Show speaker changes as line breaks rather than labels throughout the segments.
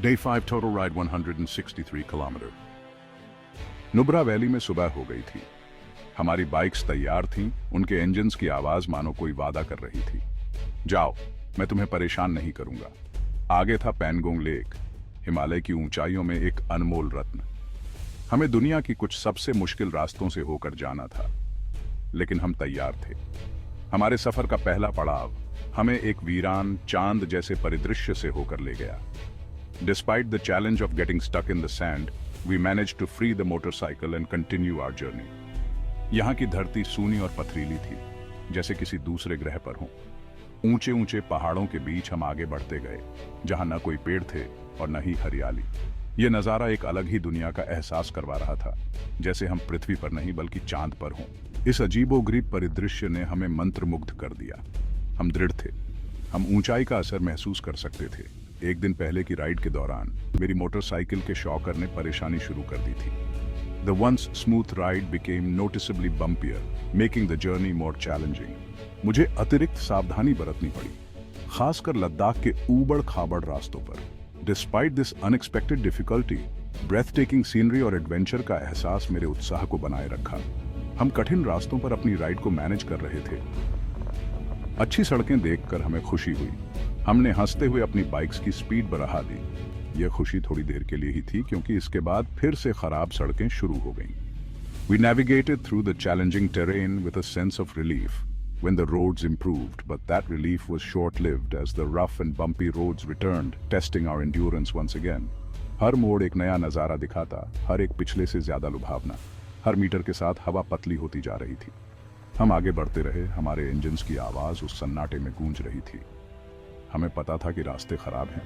Day 5 total ride 163 kilometre. Nubra valley में सुबह हो गई थी। हमारी बाइक्स तैयार थीं, उनके इंजन्स की आवाज मानो कोई वादा कर रही थी। जाओ, मैं तुम्हें परेशान नहीं करूंगा। आगे था पैनगोंग लेक, हिमालय की ऊंचाइयों में एक अनमोल रत्न। हमें दुनिया की कुछ सबसे मुश्किल रास्तों से होकर जाना था, लेकिन हम तैयार थे। हमारे सफर का पहला पड़ाव हमें एक वीरान चांद जैसे परिदृश्य से होकर ले गया। Despite the challenge of getting stuck in the sand, we managed to free the motorcycle and continue our journey. यहाँ की धरती सूनी और पथरीली थी, जैसे किसी दूसरे ग्रह पर हो। ऊंचे ऊंचे पहाड़ों के बीच हम आगे बढ़ते गए, जहां न कोई पेड़ थे और न ही हरियाली। ये नज़ारा एक अलग ही दुनिया का एहसास करवा रहा था, जैसे हम पृथ्वी पर नहीं बल्कि चांद पर हों। इस अजीबोगरीब परिदृश्य ने हमें मंत्रमुग्ध कर दिया। हम दृढ़ थे, हम ऊंचाई का असर महसूस कर सकते थे। एक दिन पहले की राइड के दौरान मेरी मोटरसाइकिल के शॉकर ने परेशानी शुरू कर दी थी। The once smooth ride became noticeably bumpier, making the journey more challenging. मुझे अतिरिक्त सावधानी बरतनी पड़ी, खासकर लद्दाख के ऊबड़-खाबड़ रास्तों पर। Despite this unexpected difficulty, breathtaking scenery और एडवेंचर का एहसास मेरे उत्साह को बनाए रखा। हम कठिन रास्तों पर अपनी राइड को मैनेज कर रहे थे। अच्छी सड़कें देखकर हमें खुशी हुई। हमने हंसते हुए अपनी बाइक्स की स्पीड बढ़ा दी। यह खुशी थोड़ी देर के लिए ही थी, क्योंकि इसके बाद फिर से खराब सड़कें शुरू हो गईं। We navigated through the challenging terrain with a sense of relief when the roads improved, but that relief was short-lived as the rough and bumpy roads returned, testing our endurance once again. हर मोड़ एक नया नजारा दिखाता, हर एक पिछले से ज्यादा लुभावना। हर मीटर के साथ हवा पतली होती जा रही थी। हम आगे बढ़ते रहे, हमारे इंजन्स की आवाज उस सन्नाटे में गूंज रही थी। हमें पता था कि रास्ते खराब हैं,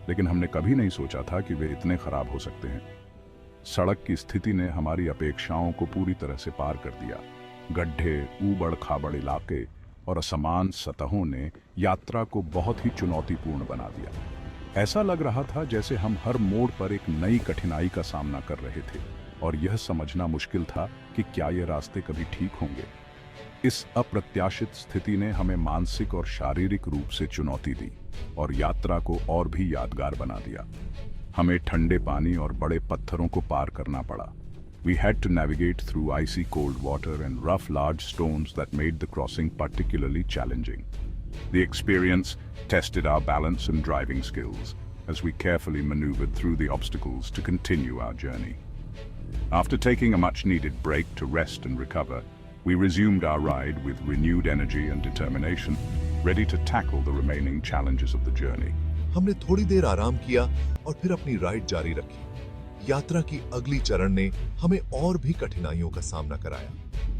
लेकिन हमने कभी नहीं सोचा था कि वे इतने खराब हो सकते हैं। सड़क की स्थिति ने हमारी अपेक्षाओं को पूरी तरह से पार कर दिया। गड्ढे, ऊबड़-खाबड़ इलाके और असमान सतहों ने यात्रा को बहुत ही चुनौतीपूर्ण बना दिया। ऐसा लग रहा था जैसे हम हर मोड़ पर एक नई कठिनाई का सामना कर रहे थे, और यह समझना मुश्किल था कि क्या ये रास्ते कभी ठीक होंगे। इस अप्रत्याशित स्थिति ने हमें मानसिक और शारीरिक रूप से चुनौती दी और यात्रा को और भी यादगार बना दिया। हमें ठंडे पानी और बड़े पत्थरों को पार करना पड़ा। We had to navigate through icy cold water and rough large stones that made the crossing particularly challenging. The experience tested our balance and driving skills as we carefully maneuvered through the obstacles to continue our journey. After taking a much-needed break to rest and recover, we resumed our ride with renewed energy and determination, ready to tackle the remaining challenges of the journey.
हमने थोड़ी देर आराम किया और फिर अपनी ride जारी रखी। यात्रा की अगली चरण ने हमें और भी कठिनाइयों का सामना कराया।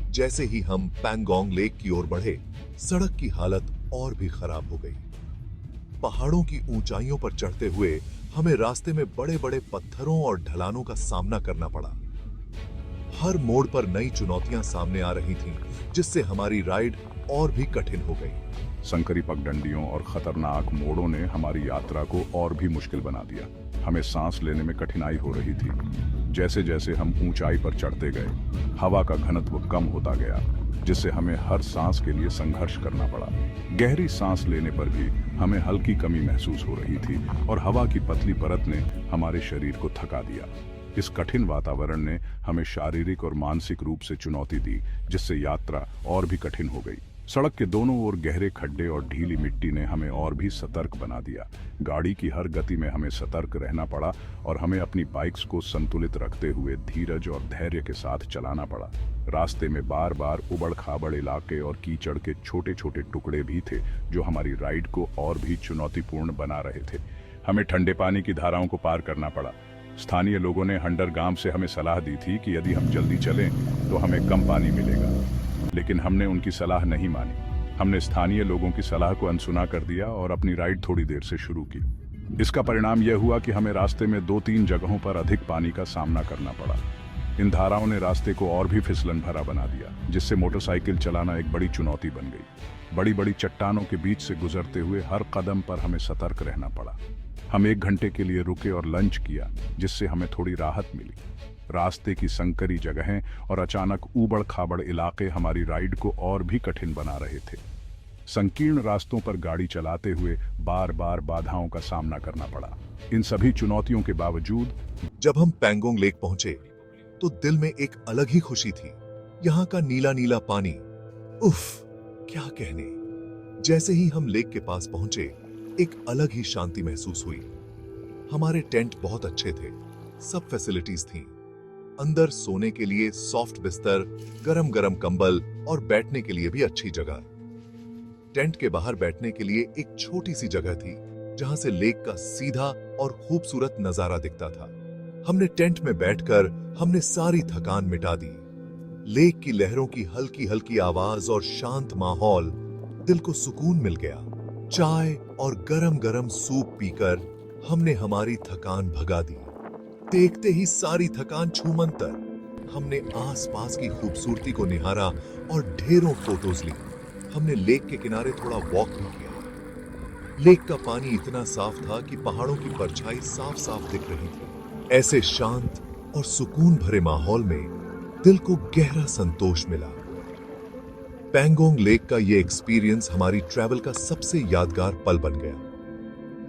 जैसे ही हम पैंगोंग लेक की ओर बढ़े, सड़क की हालत और भी खराब हो गई। पहाड़ों की ऊंचाइयों पर चढ़ते हुए हमें रास्ते में बड़े-बड़े पत्थरों और ढलानों का सामना करना पड़ा। हर मोड़ पर नई चुनौतियां सामने आ रही थीं, जिससे हमारी राइड और भी कठिन हो गई।
संकरी पगडंडियों और खतरनाक मोड़ों ने हमारी यात्रा को और भी मुश्किल बना दिया। हमें सांस लेने में कठिनाई हो रही थी। जैसे जैसे हम ऊंचाई पर चढ़ते गए, हवा का घनत्व कम होता गया, जिससे हमें हर सांस के लिए संघर्ष करना पड़ा। गहरी सांस लेने पर भी हमें हल्की कमी महसूस हो रही थी और हवा की पतली परत ने हमारे शरीर को थका दिया। इस कठिन वातावरण ने हमें शारीरिक और मानसिक रूप से चुनौती दी, जिससे यात्रा और भी कठिन हो गई। सड़क के दोनों ओर गहरे खड्डे और ढीली मिट्टी ने हमें और भी सतर्क बना दिया। गाड़ी की हर गति में हमें सतर्क रहना पड़ा और हमें अपनी बाइक्स को संतुलित रखते हुए धीरज और धैर्य के साथ चलाना पड़ा। रास्ते में बार बार उबड़-खाबड़ इलाके और कीचड़ के छोटे-छोटे टुकड़े भी थे, जो हमारी राइड को और भी चुनौतीपूर्ण बना रहे थे। हमें ठंडे पानी की धाराओं को पार करना पड़ा। स्थानीय लोगों ने हंडरगाम से हमें सलाह दी थी कि यदि हम जल्दी चलें तो हमें कम पानी मिलेगा, लेकिन हमने उनकी सलाह नहीं मानी। हमने स्थानीय लोगों की सलाह को अनसुना कर दिया और अपनी राइड थोड़ी देर से शुरू की। इसका परिणाम यह हुआ कि हमें रास्ते में 2-3 जगहों पर अधिक पानी का सामना करना पड़ा। इन धाराओं ने रास्ते को और भी फिसलन भरा बना दिया, जिससे मोटरसाइकिल चलाना एक बड़ी चुनौती बन गई। बड़ी बड़ी चट्टानों के बीच से गुजरते हुए हर कदम पर हमें सतर्क रहना पड़ा। हम 1 घंटे के लिए रुके और लंच किया, जिससे हमें थोड़ी राहत मिली। रास्ते की संकरी जगहें और अचानक ऊबड़-खाबड़ इलाके हमारी राइड को और भी कठिन बना रहे थे। संकीर्ण रास्तों पर गाड़ी चलाते हुए बार बार बाधाओं का सामना करना पड़ा। इन सभी चुनौतियों के बावजूद
जब हम पैंगोंग लेक पहुंचे तो दिल में एक अलग ही खुशी थी। यहाँ का नीला नीला पानी, उफ, क्या कहने। जैसे ही हम लेक के पास पहुंचे, एक अलग ही शांति महसूस हुई। हमारे टेंट बहुत अच्छे थे, सब फैसिलिटीज थीं। अंदर सोने के लिए सॉफ्ट बिस्तर, गरम गरम कंबल और बैठने के लिए भी अच्छी जगह। टेंट के बाहर बैठने के लिए एक छोटी सी जगह थी, जहां से लेक का सीधा और खूबसूरत नजारा दिखता था। हमने टेंट में बैठकर हमने सारी थकान मिटा दी। लेक की लहरों की हल्की हल्की आवाज और शांत माहौल, दिल को सुकून मिल गया। चाय और गरम गरम सूप पीकर हमने हमारी थकान भगा दी। देखते ही सारी थकान छूमंतर। हमने आसपास की खूबसूरती को निहारा और ढेरों फोटोज ली। हमने लेक के किनारे थोड़ा वॉक भी किया। लेक का पानी इतना साफ था कि पहाड़ों की परछाई साफ साफ दिख रही थी। ऐसे शांत और सुकून भरे माहौल में दिल को गहरा संतोष मिला। पैंगोंग लेक का यह एक्सपीरियंस हमारी ट्रैवल का सबसे यादगार पल बन गया।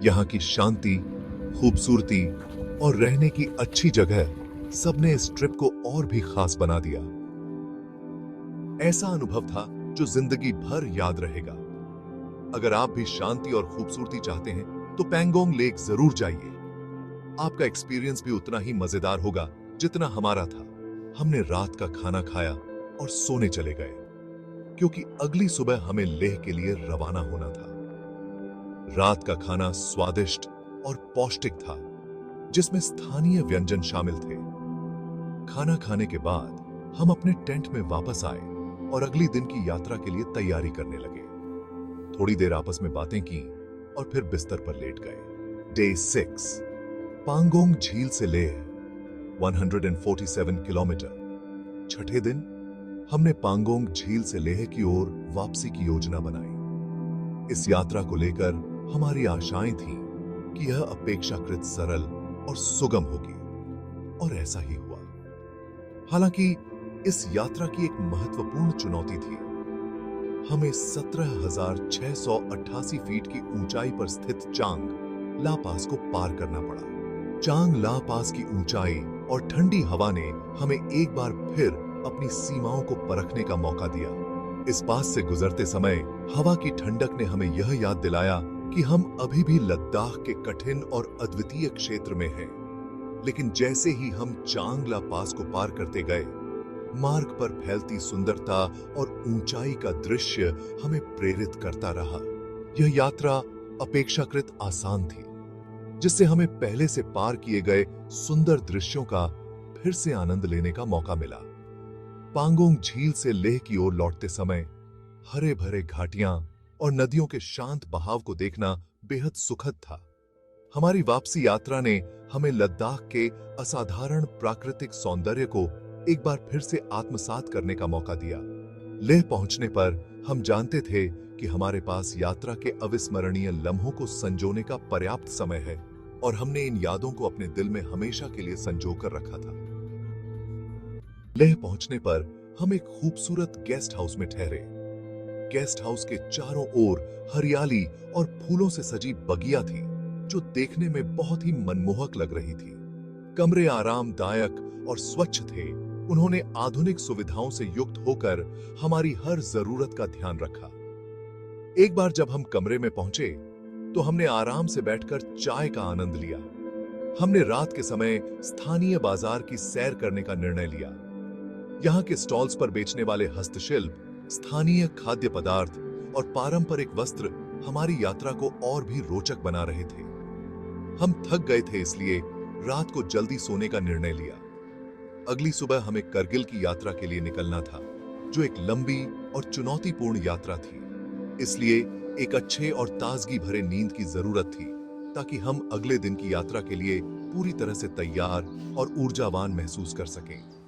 यहाँ की शांति, खूबसूरती और रहने की अच्छी जगह सबने इस ट्रिप को और भी खास बना दिया। ऐसा अनुभव था जो जिंदगी भर याद रहेगा। अगर आप भी शांति और खूबसूरती चाहते हैं तो पैंगोंग लेक जरूर जाइए। आपका एक्सपीरियंस भी उतना ही मजेदार होगा जितना हमारा था। हमने रात का खाना खाया और सोने चले गए, क्योंकि अगली सुबह हमें लेह के लिए रवाना होना था। रात का खाना स्वादिष्ट और पौष्टिक था, जिसमें स्थानीय व्यंजन शामिल थे। खाना खाने के बाद हम अपने टेंट में वापस आए और अगली दिन की यात्रा के लिए तैयारी करने लगे। थोड़ी देर आपस में बातें की और फिर बिस्तर पर लेट गए। डे 6, पांगोंग झील से लेह 147 किलोमीटर। छठे दिन हमने पांगोंग झील से लेह की ओर वापसी की योजना बनाई। इस यात्रा को लेकर हमारी आशाएं थीं कि यह अपेक्षाकृत सरल और सुगम होगी, और ऐसा ही हुआ। हालांकि इस यात्रा की एक महत्वपूर्ण चुनौती थी। हमें 17,688 फीट की ऊंचाई पर स्थित चांग ला पास को पार करना पड़ा। चांग ला पास की ऊंचाई और ठंडी हवा ने हमें एक बार फिर अपनी सीमाओं को परखने का मौका दिया। इस पास से गुजरते समय हवा की ठंडक ने हमें यह याद दिलाया कि हम अभी भी लद्दाख के कठिन और अद्वितीय क्षेत्र में हैं। लेकिन जैसे ही हम चांग ला पास को पार करते गए, मार्ग पर फैलती सुंदरता और ऊंचाई का दृश्य हमें प्रेरित करता रहा। यह यात्रा अपेक्षाकृत आसान थी, जिससे हमें पहले से पार किए गए सुंदर दृश्यों का फिर से आनंद लेने का मौका मिला। पांगोंग झील से लेह की ओर लौटते समय हरे भरे घाटियां और नदियों के शांत बहाव को देखना बेहद सुखद था। हमारी वापसी यात्रा ने हमें लद्दाख के असाधारण प्राकृतिक सौंदर्य को एक बार फिर से आत्मसात करने का मौका दिया। लेह पहुंचने पर हम जानते थे कि हमारे पास यात्रा के अविस्मरणीय लम्हों को संजोने का पर्याप्त समय है, और हमने इन यादों को अपने दिल में हमेशा के लिए संजोकर रखा था। लेह पहुंचने पर हम एक खूबसूरत गेस्ट हाउस में ठहरे। गेस्ट हाउस के चारों ओर हरियाली और फूलों से सजी बगिया थी, जो देखने में बहुत ही मनमोहक लग रही थी। कमरे आरामदायक और स्वच्छ थे। उन्होंने आधुनिक सुविधाओं से युक्त होकर हमारी हर जरूरत का ध्यान रखा। एक बार जब हम कमरे में पहुंचे तो हमने आराम से बैठकर चाय का आनंद लिया। हमने रात के समय स्थानीय बाजार की सैर करने का निर्णय लिया। यहाँ के स्टॉल्स पर बेचने वाले हस्तशिल्प, स्थानीय खाद्य पदार्थ और पारंपरिक वस्त्र हमारी यात्रा को और भी रोचक बना रहे थे। हम थक गए थे, इसलिए रात को जल्दी सोने का निर्णय लिया। अगली सुबह हमें करगिल की यात्रा के लिए निकलना था, जो एक लंबी और चुनौतीपूर्ण यात्रा थी। इसलिए एक अच्छे और ताजगी भरे नींद की जरूरत थी, ताकि हम अगले दिन की यात्रा के लिए पूरी तरह से तैयार और ऊर्जावान महसूस कर सकें।